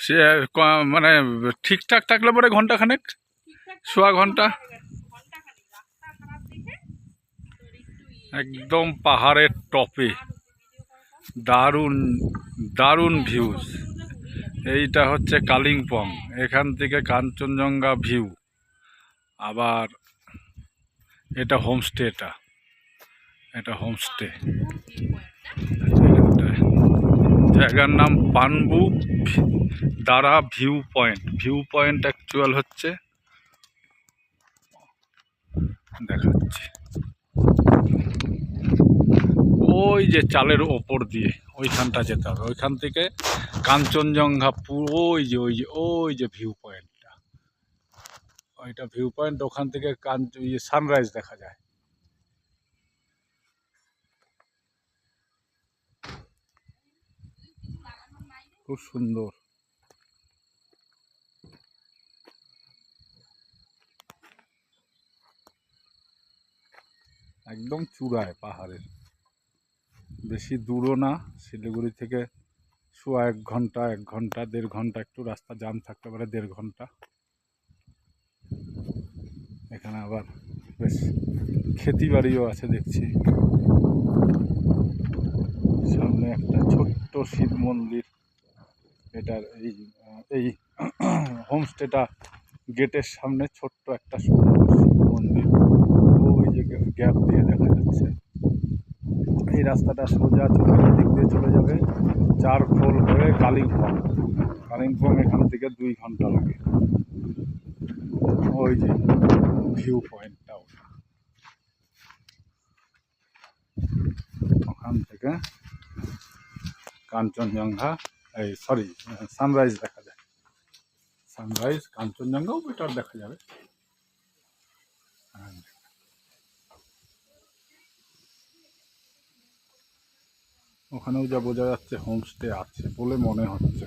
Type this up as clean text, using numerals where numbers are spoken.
সে মানে ঠিকঠাক থাকলে পরে ঘন্টাখানেক, সোয়া ঘন্টা। একদম পাহাড়ের টপে, দারুণ দারুণ ভিউজ। এইটা হচ্ছে কালিম্পং, এখান থেকে কাঞ্চনজঙ্ঘা ভিউ। আবার এটা হোমস্টে, এটা হোমস্টে। জায়গার নাম পানবু দারা view point. View point actual হচ্ছে, দেখাচ্ছি, ওই যে চালের ওপর দিয়ে ওইখানটা যেতে হবে। ওইখান থেকে কাঞ্চনজঙ্ঘা ওই যে ওই যে ভিউ পয়েন্টটা, ওইটা ভিউ পয়েন্ট। ওখান থেকে সানরাইজ দেখা যায়। খুব সুন্দর। একদম চূড়ায় পাহাড়ের, বেশি দূরও না। শিলিগুড়ি থেকে সোয়া 1 ঘন্টা, 1 ঘন্টা 1.5 ঘন্টা, একটু রাস্তা জাম থাকতে পারে 1.5 ঘন্টা। এখানে আবার বেশ খেতি বাড়িও আছে দেখছি। সামনে একটা ছোট্ট শিব মন্দির। এটার এই হোমস্টেটা গেটের সামনে ছোট্ট একটা সুন্দর শিব মন্দির। ওই যে গ্যাপ দিয়ে দেখা যাচ্ছে। এই রাস্তাটা সোজা দিক দিয়ে চলে যাবে চারখোল হয়ে কালিম্পং। কালিম্পং এখান থেকে 2 ঘন্টা লাগে। ওই যে ভিউ পয়েন্টটা, ওখান থেকে কাঞ্চনজঙ্ঘা, সানরাইজ দেখা যায়। সানরাইজ কাঞ্চনজঙ্ঘাও বেটার দেখা যাবে। ওখানেও যা বোঝা যাচ্ছে হোমস্টে আছে বলে মনে হচ্ছে।